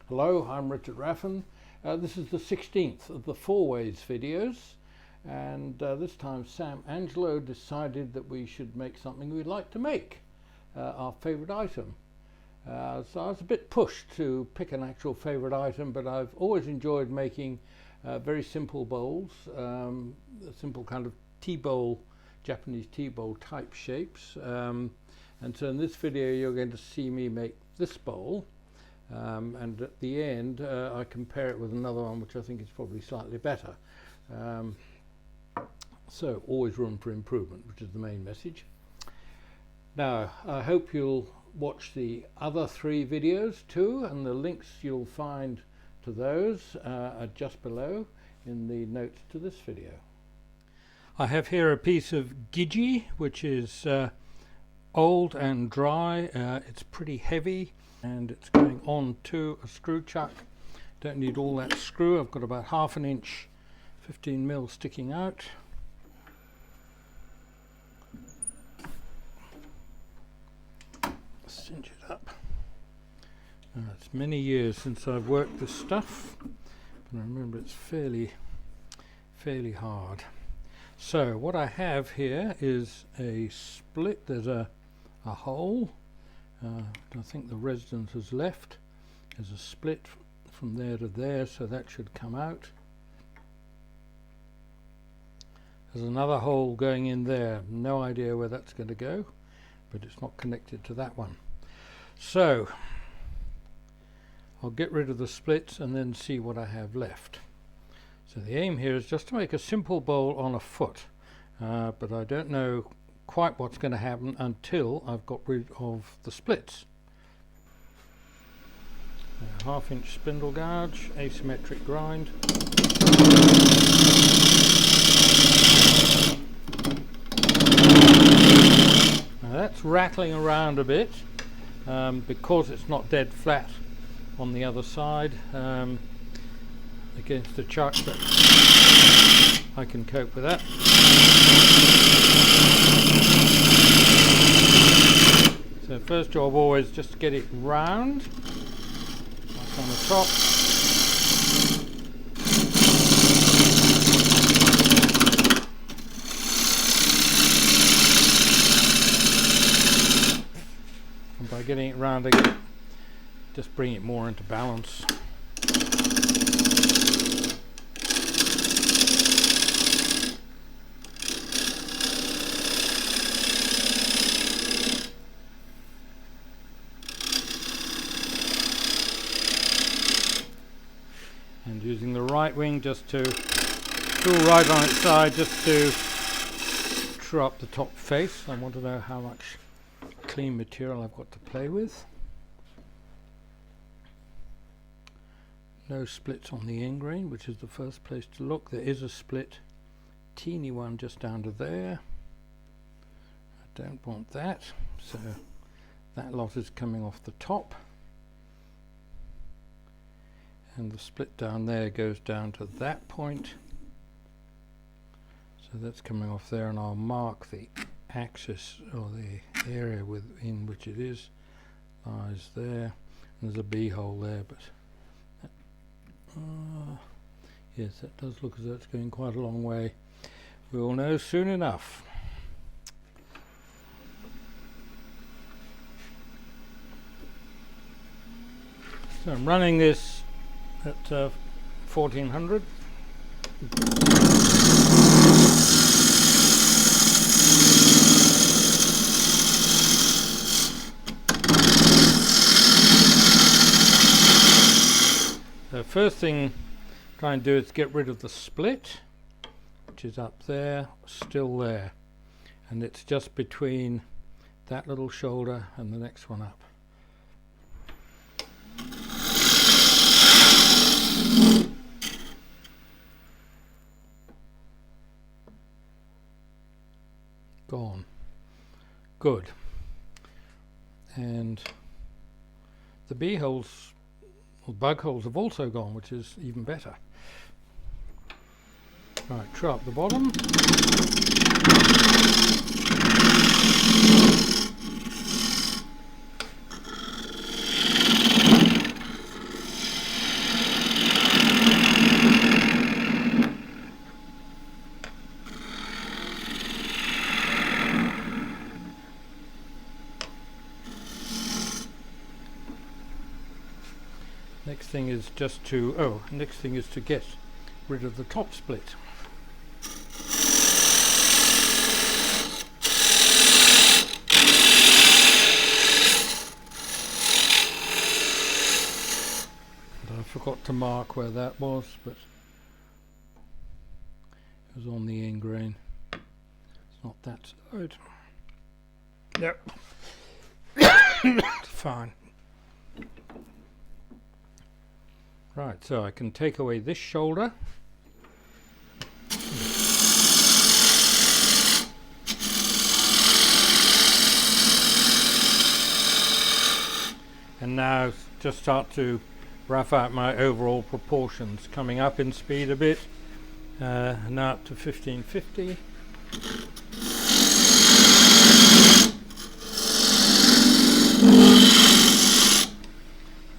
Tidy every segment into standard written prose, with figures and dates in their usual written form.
Hello, I'm Richard Raffan. This is the 16th of the Four Ways videos, and this time Sam Angelo decided that we should make something we'd like to make, our favourite item. So I was a bit pushed to pick an actual favourite item, but I've always enjoyed making very simple bowls, a simple kind of tea bowl, Japanese tea bowl type shapes. And so in this video you're going to see me make this bowl. And at the end I compare it with another one which I think is probably slightly better. So always room for improvement, which is the main message. Now I hope you'll watch the other three videos too, and the links you'll find to those are just below in the notes to this video. I have here a piece of gidgee which is old and dry. It's pretty heavy and it's going on to a screw chuck. Don't need all that screw. I've got about ½ an inch 15mm sticking out. Cinch it up. It's many years since I've worked this stuff, but I remember it's fairly hard. So what I have here is a split. There's a hole. I think the resistance has left. There's a split from there to there, so that should come out. There's another hole going in there. No idea where that's going to go, but it's not connected to that one. So I'll get rid of the splits and then see what I have left. So the aim here is just to make a simple bowl on a foot, but I don't know quite what's going to happen until I've got rid of the splits. A ½ inch spindle gouge, asymmetric grind. Now that's rattling around a bit because it's not dead flat on the other side against the chuck, but I can cope with that. So first job always just to get it round, like on the top. And by getting it round again, just bring it more into balance. And using the right wing just to pull right on its side, just to true up the top face. I want to know how much clean material I've got to play with. No splits on the end grain, which is the first place to look. There is a split, teeny one just down to there. I don't want that, so that lot is coming off the top. And the split down there goes down to that point. So that's coming off there, and I'll mark the axis or the area within which it is. Lies there. And there's a bee hole there, but yes, that does look as though it's going quite a long way. We'll know soon enough. So I'm running this at 1400. The first thing I'm trying to do is get rid of the split, which is up there, still there, and it's just between that little shoulder and the next one up. Gone. Good. And the bee holes, or bug holes, have also gone, which is even better. Right, true up the bottom. Next thing is just to, next thing is to get rid of the top split. And I forgot to mark where that was, but it was on the end grain. It's not that side. Yep. Fine. Right, so I can take away this shoulder. And now just start to rough out my overall proportions, coming up in speed a bit, now up to 1550.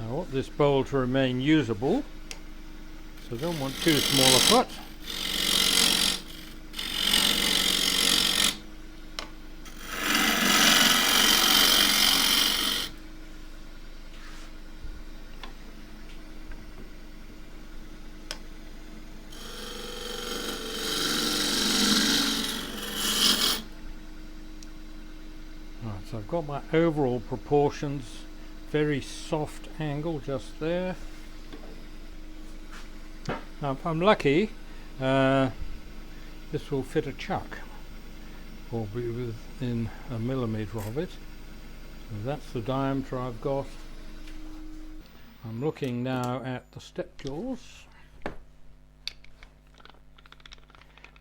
I want this bowl to remain usable, so I don't want too small a cut. Right, so I've got my overall proportions. Very soft angle just there. Now if I'm lucky, this will fit a chuck, or be within a millimetre of it. So that's the diameter I've got. I'm looking now at the step jaws. And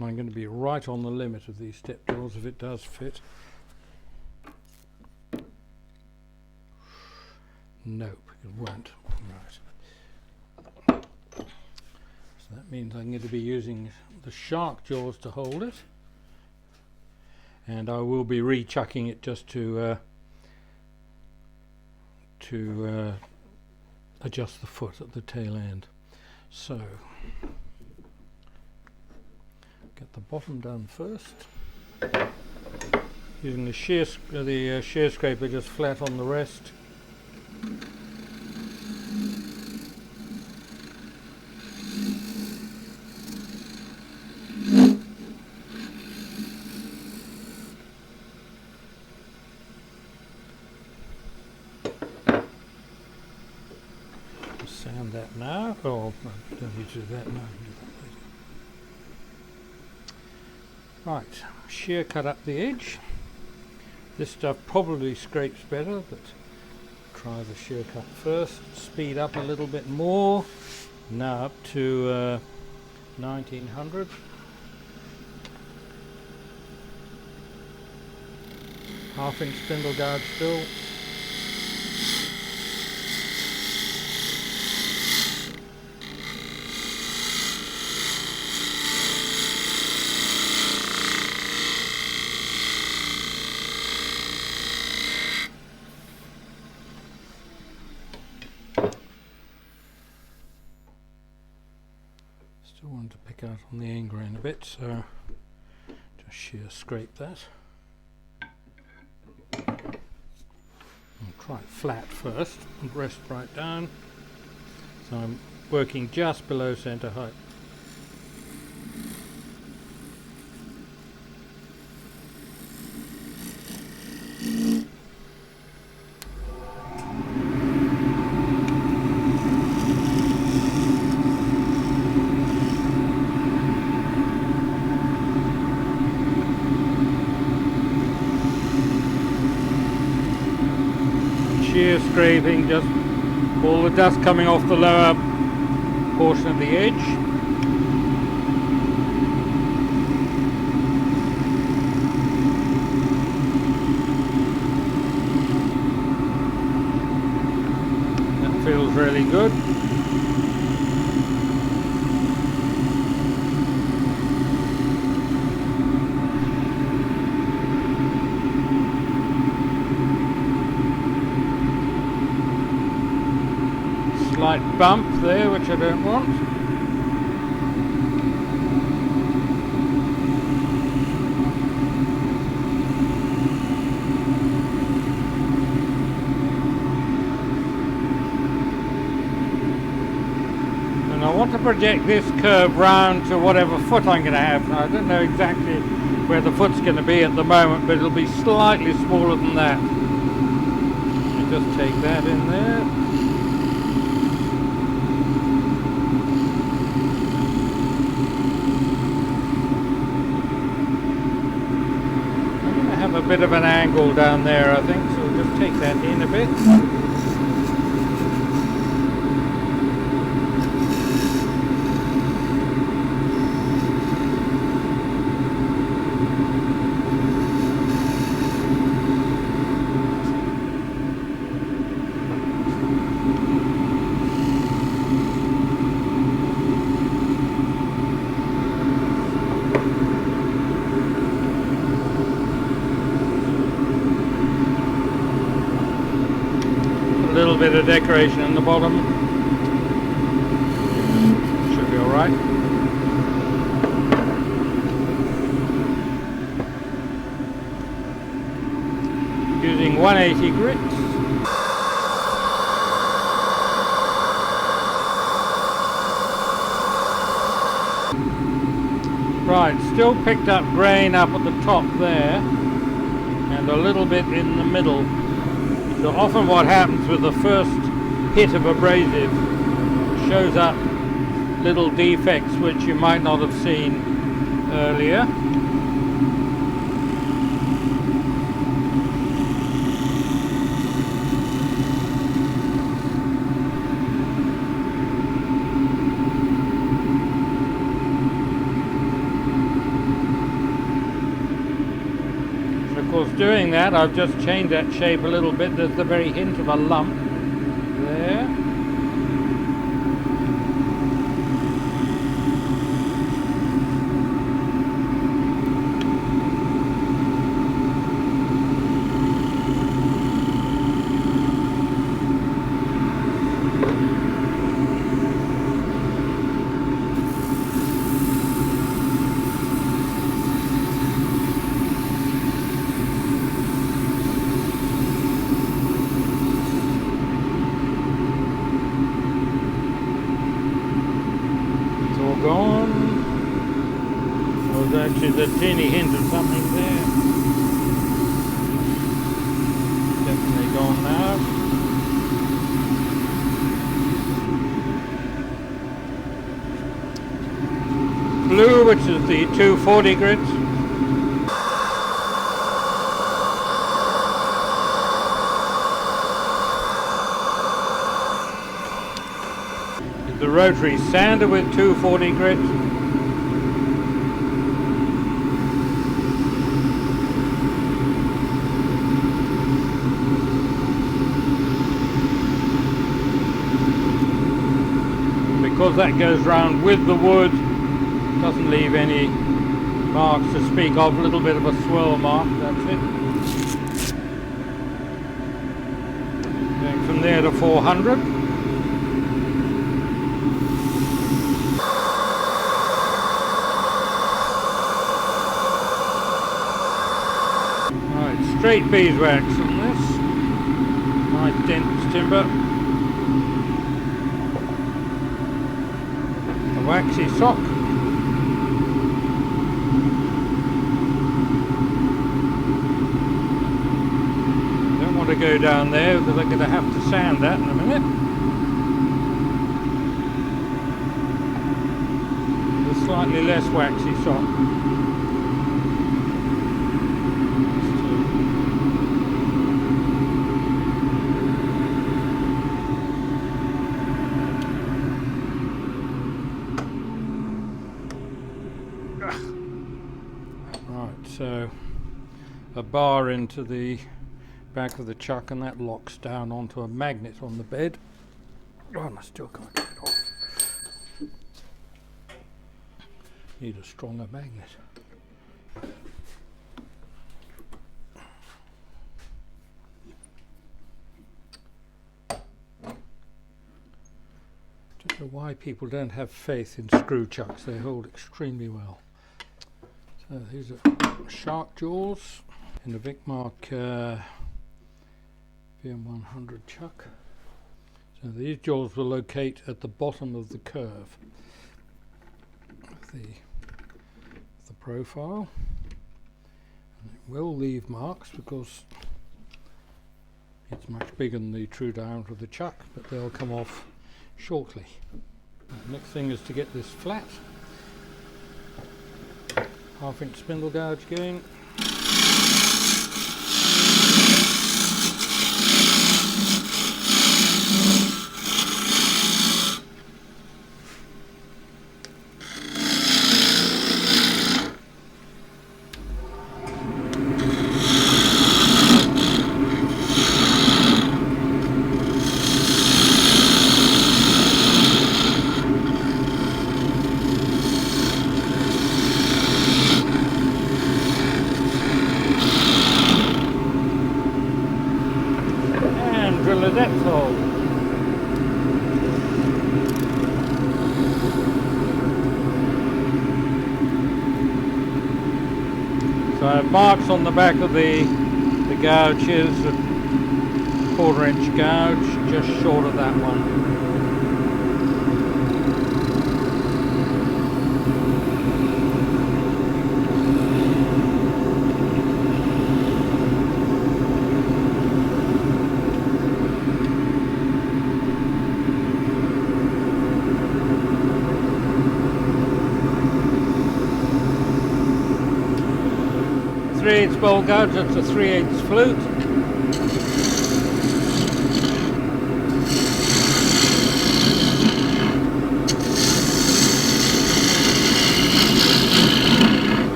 I'm going to be right on the limit of these step jaws if it does fit. Nope, it won't. Right. So that means I'm going to be using the shark jaws to hold it, and I will be re-chucking it just to adjust the foot at the tail end. So get the bottom done first. Using the shear scraper just flat on the rest. Sand that now. Oh, I don't need to do that now. Right, shear cut up the edge. This stuff probably scrapes better, but try the shear cut first. Speed up a little bit more. Now up to 1900. Half-inch spindle guard still. Still want to pick out on the end grain a bit, so just shear scrape that. I'll try it flat first and rest right down. So I'm working just below centre height. Shear scraping, just all the dust coming off the lower portion of the edge. That feels really good. Slight bump there, which I don't want. And I want to project this curve round to whatever foot I'm going to have. Now, I don't know exactly where the foot's going to be at the moment, but it'll be slightly smaller than that. Just take that in there. I'm going to have a bit of an angle down there, I think, so we'll just take that in a bit. Bit of decoration in the bottom. Should be alright. Using 180 grit. Right, still picked up grain up at the top there and a little bit in the middle. So often what happens with the first hit of abrasive shows up little defects which you might not have seen earlier. Doing that, I've just changed that shape a little bit. There's the very hint of a lump there. There's a teeny hint of something there. Definitely gone now. Blue, which is the 240 grit. The rotary sander with 240 grit. Because that goes round with the wood, doesn't leave any marks to speak of, a little bit of a swirl mark, that's it. Going from there to 400. Right, straight beeswax on this. Nice dense timber. Waxy sock. Don't want to go down there because I'm going to have to sand that in a minute. A slightly less waxy sock. So a bar into the back of the chuck and that locks down onto a magnet on the bed. Oh, and I still can't get it off. Need a stronger magnet. Don't know why people don't have faith in screw chucks. They hold extremely well. So these are shark jaws in the Vicmark VM100 chuck. So these jaws will locate at the bottom of the curve of the profile. And it will leave marks because it's much bigger than the true diameter of the chuck, but they'll come off shortly. The next thing is to get this flat. 1/2 inch spindle gouge going. Drill a depth hole. So I have marks on the back of the gouges, a 1/4 inch gouge, just short of that one. .3/8 bowl gouge, that's a 3/8 flute.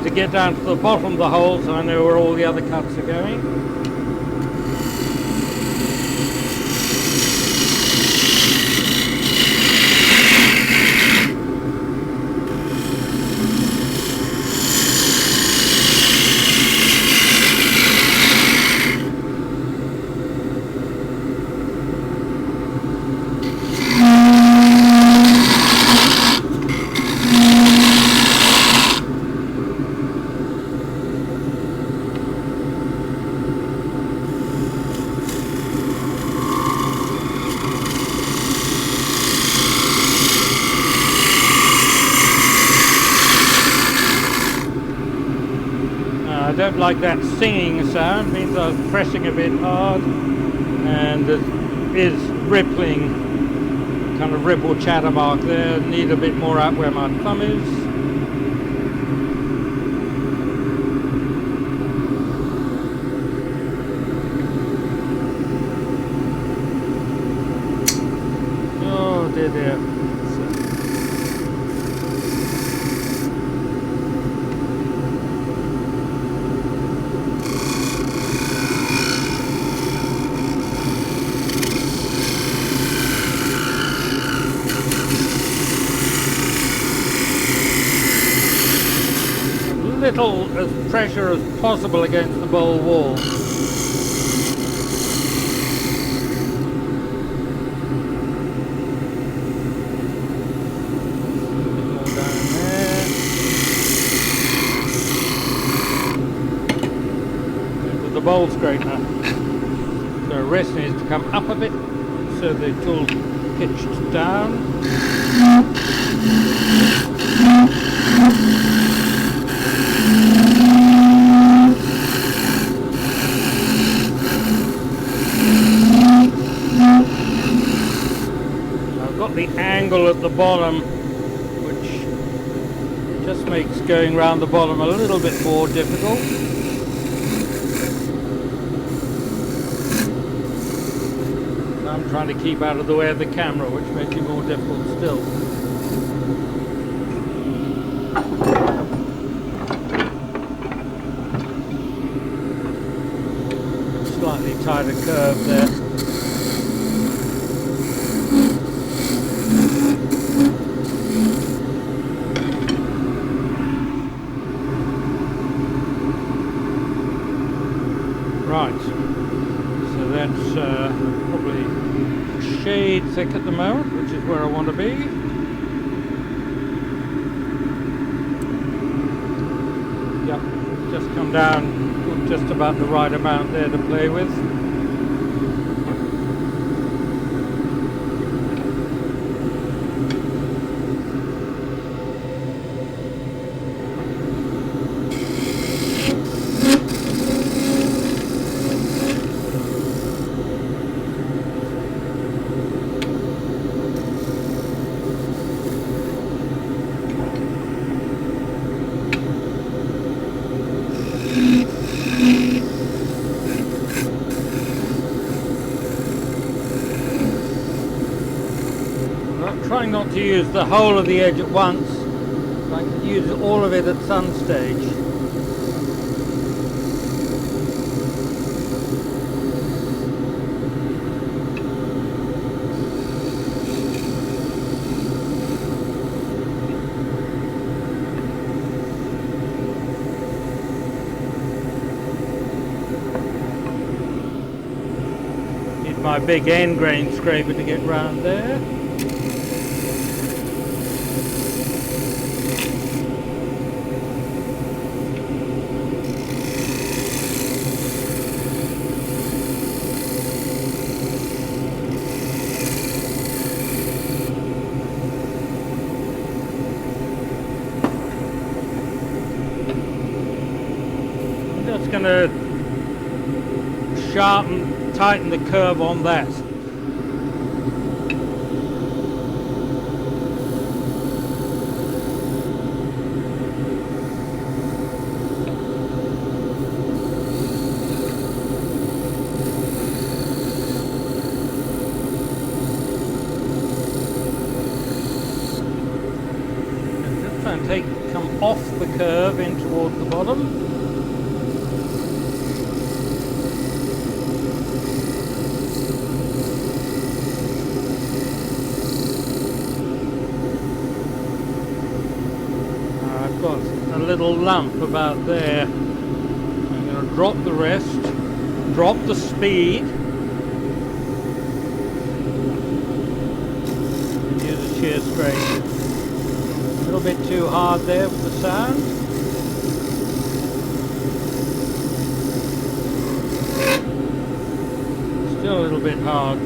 To get down to the bottom of the hole so I know where all the other cuts are going. I don't like that singing sound, means I was pressing a bit hard, and there is rippling, kind of ripple chatter mark there. Need a bit more out where my thumb is. Oh dear. Little as pressure as possible against the bowl wall. More down there. Into the bowl straightener. So rest needs to come up a bit so the tool pitched down. The angle at the bottom, which just makes going round the bottom a little bit more difficult. I'm trying to keep out of the way of the camera, which makes it more difficult still. slightly tighter curve there. Right, so that's probably a shade thick at the moment, which is where I want to be. Yep, just come down just about the right amount there to play with. Trying not to use the whole of the edge at once, I can use all of it at some stage. Need my big end grain scraper to get round there. Just going to tighten the curve on that. And just try and come off the curve in toward the bottom. A little lump about there. I'm going to drop the rest, drop the speed, and use a shear scrape. A little bit too hard there with the sound. Still a little bit hard.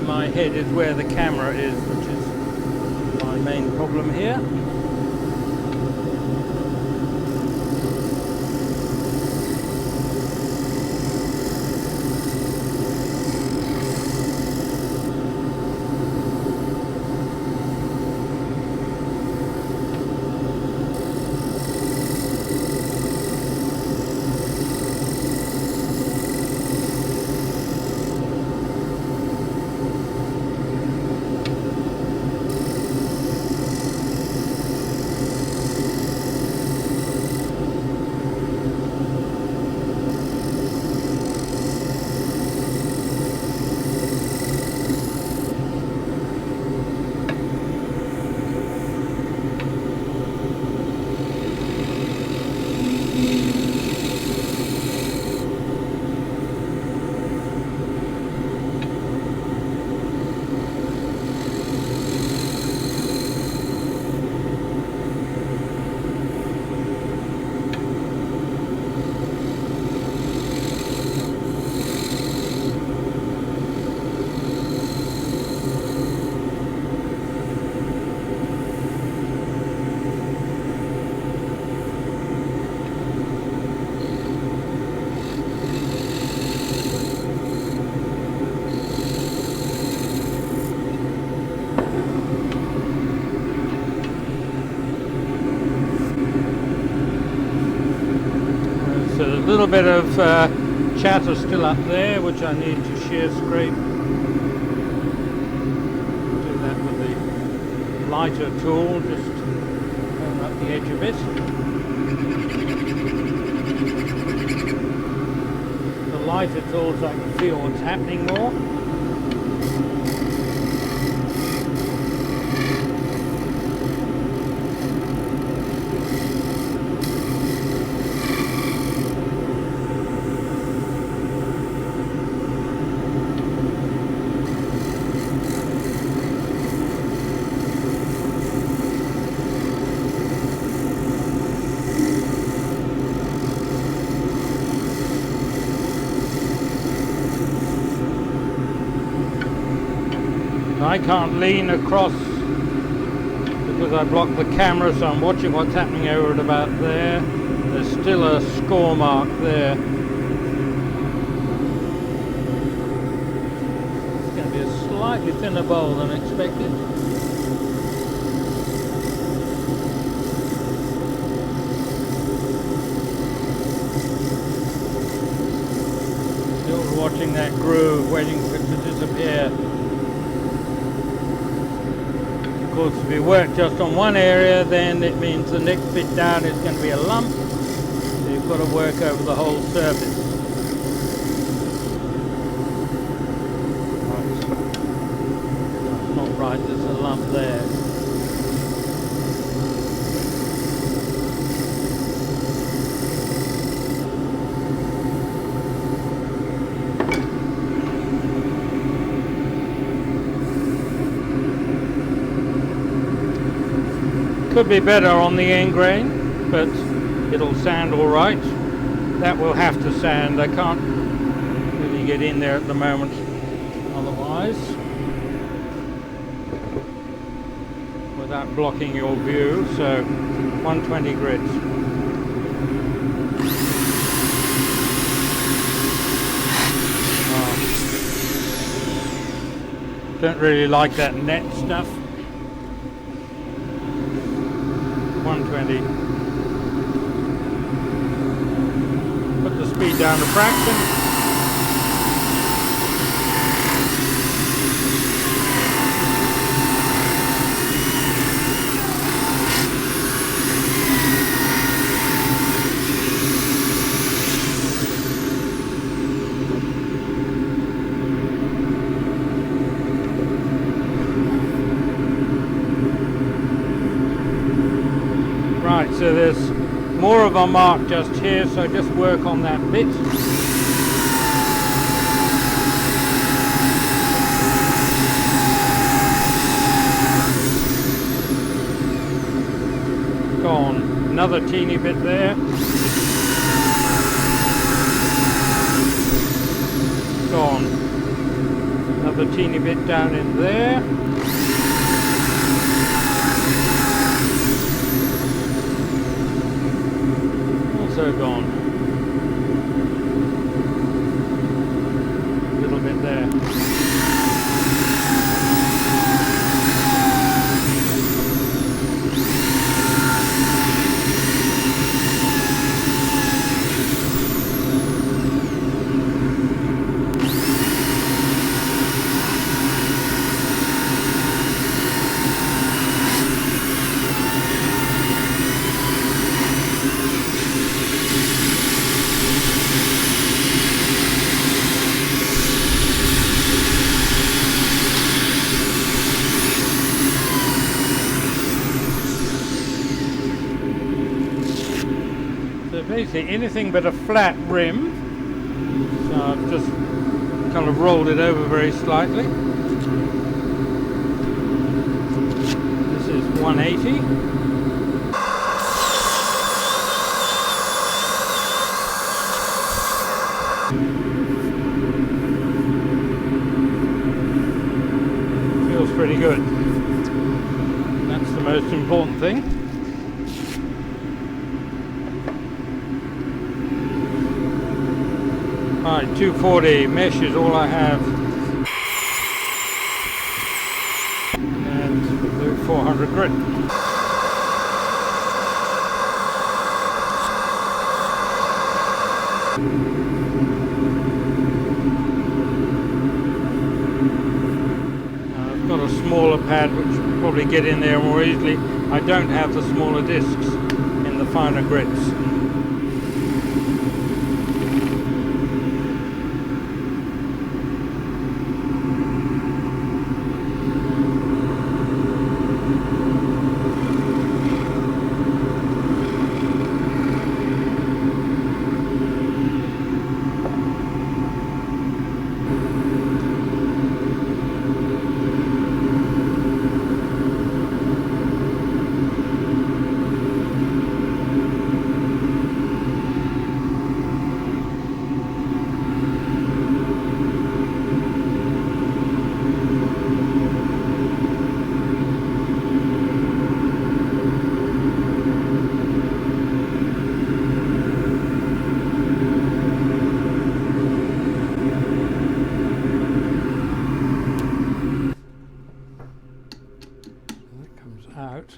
My head is where the camera is, which is my main problem here. A little bit of chatter still up there, which I need to shear scrape. lighter tool, just turn up the edge a bit. The lighter tool so I can feel what's happening more. I can't lean across because I blocked the camera, so I'm watching what's happening over at about there. There's still a score mark there. It's going to be a slightly thinner bowl than expected. Still watching that groove, waiting for it to disappear. Of course, if you work just on one area, then it means the next bit down is going to be a lump, so you've got to work over the whole surface. Right. That's not right, there's a lump there. Could be better on the end grain, but it'll sand all right. That will have to sand. I can't really get in there at the moment otherwise without blocking your view. So 120 grids. Don't really like that net stuff. 120. Put the speed down a fraction. Right, so there's more of a mark just here, so just work on that bit. Go on, another teeny bit there. Go on, another teeny bit down in there. Also gone. A little bit there. Basically anything but a flat rim, so I've just kind of rolled it over very slightly. This is 180. Feels pretty good. That's the most important thing. Right, 240 mesh is all I have, and we'll do 400 grit. Now I've got a smaller pad which will probably get in there more easily. I don't have the smaller discs in the finer grits.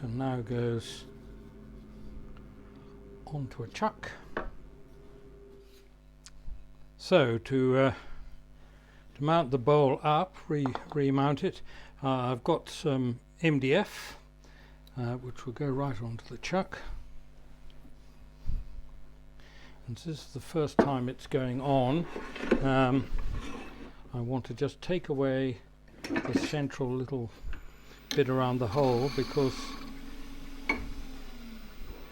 And now goes onto a chuck. So to mount the bowl up, remount it, I've got some MDF which will go right onto the chuck. And this is the first time it's going on. I want to just take away the central little bit around the hole, because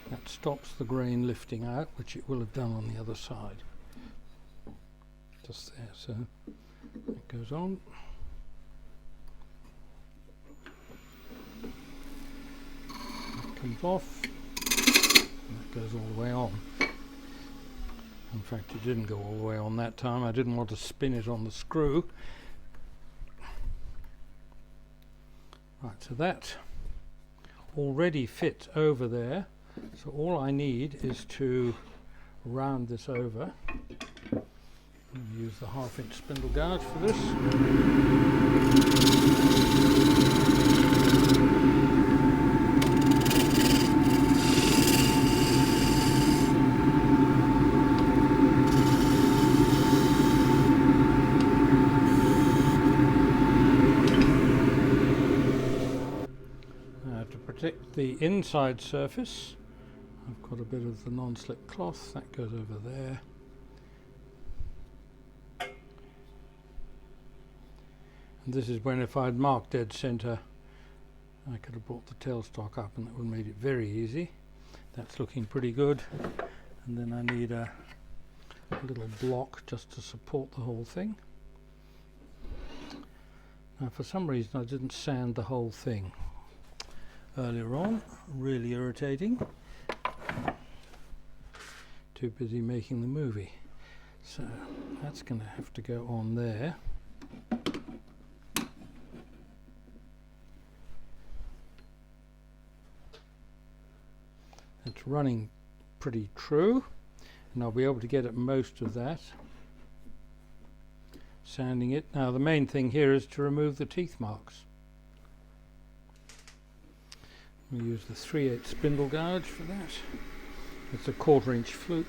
that stops the grain lifting out, which it will have done on the other side. Just there, so it goes on. That comes off, and that goes all the way on. In fact, it didn't go all the way on that time. I didn't want to spin it on the screw. Right, so that already fits over there, so all I need is to round this over. I'll use the 1/2-inch spindle gouge for this. Protect the inside surface, I've got a bit of the non-slip cloth that goes over there. And this is when, if I'd marked dead center, I could have brought the tailstock up and that would have made it very easy. That's looking pretty good. And then I need a little block just to support the whole thing. Now, for some reason I didn't sand the whole thing earlier on, really irritating. Too busy making the movie. So that's going to have to go on there. It's running pretty true, and I'll be able to get at most of that. Sanding it. Now the main thing here is to remove the teeth marks. We use the 3/8 spindle gouge for that. It's a 1/4-inch flute.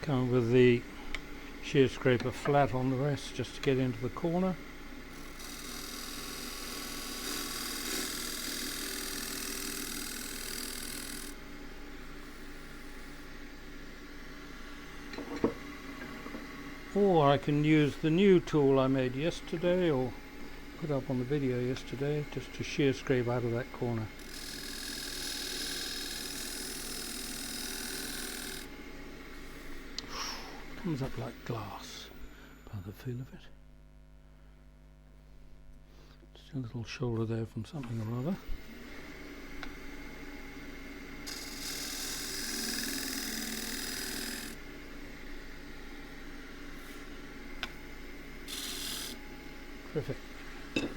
Come with the shear scraper flat on the rest just to get into the corner. Or I can use the new tool I made yesterday, or put up on the video yesterday, just to shear scrape out of that corner. Comes up like glass by the feel of it. Just a little shoulder there from something or other. Terrific. Make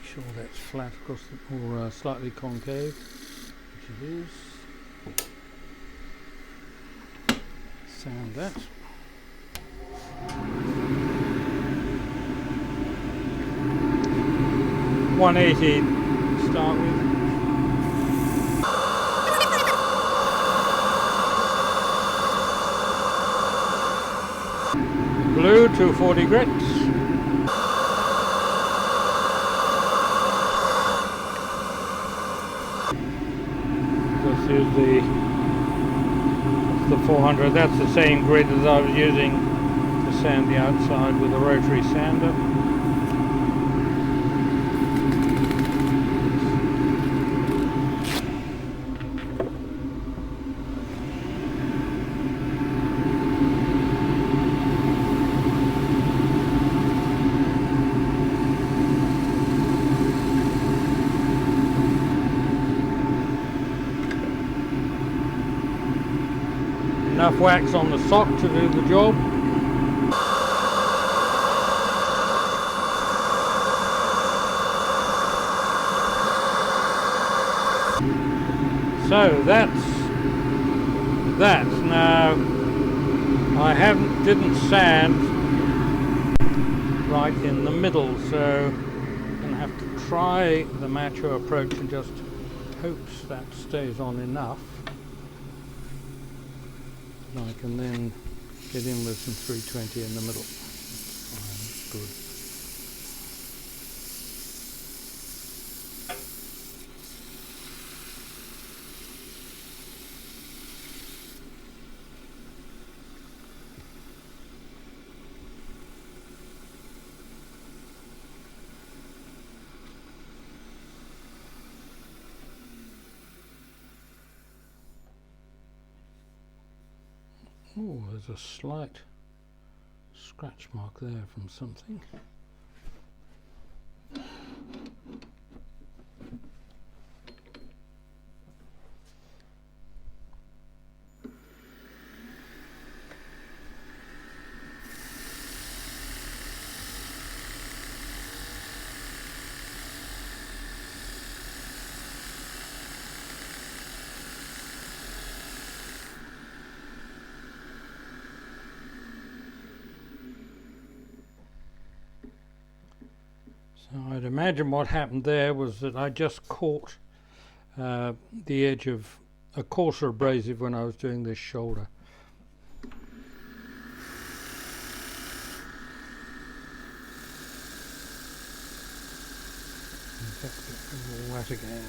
sure that's flat across the, or slightly concave, which it is. Sand that. 180 to start with. Blue 240 grits. This is the 400. That's the same grit as I was using to sand the outside with a rotary sander. Enough wax on the sock to do the job. So that's that. Now I didn't sand right in the middle, so I'm going to have to try the macho approach and just hopes that stays on enough. I can then get in with some 320 in the middle. That's good. Oh, there's a slight scratch mark there from something. I'd imagine what happened there was that I just caught the edge of a coarser abrasive when I was doing this shoulder. Just get all wet again.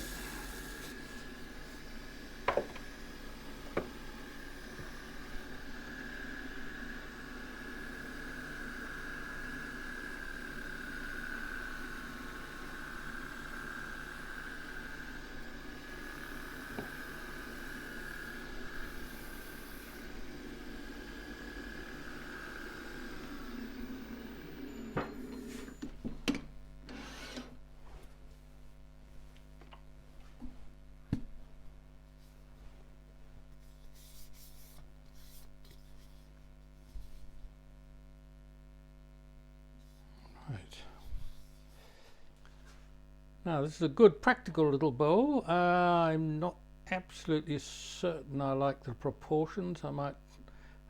Now this is a good practical little bowl. I'm not absolutely certain I like the proportions. I might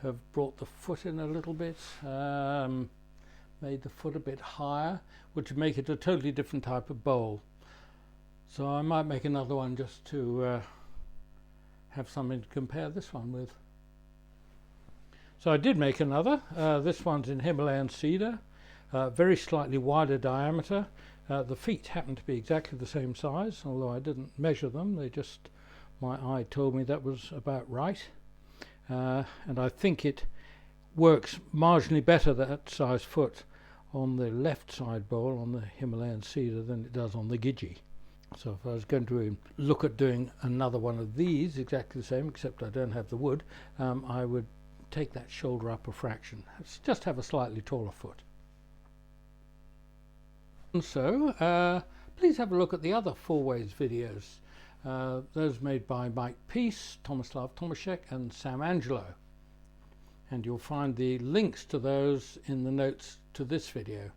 have brought the foot in a little bit, made the foot a bit higher, which would make it a totally different type of bowl. So I might make another one just to have something to compare this one with. So I did make another. This one's in Himalayan cedar, very slightly wider diameter. The feet happen to be exactly the same size, although I didn't measure them. My eye told me that was about right. And I think it works marginally better, that size foot, on the left side bowl on the Himalayan cedar than it does on the gidgee. So if I was going to look at doing another one of these, exactly the same, except I don't have the wood, I would take that shoulder up a fraction. Just have a slightly taller foot. And so, please have a look at the other Four Ways videos, those made by Mike Peace, Tomislav Tomašić and Sam Angelo. And you'll find the links to those in the notes to this video.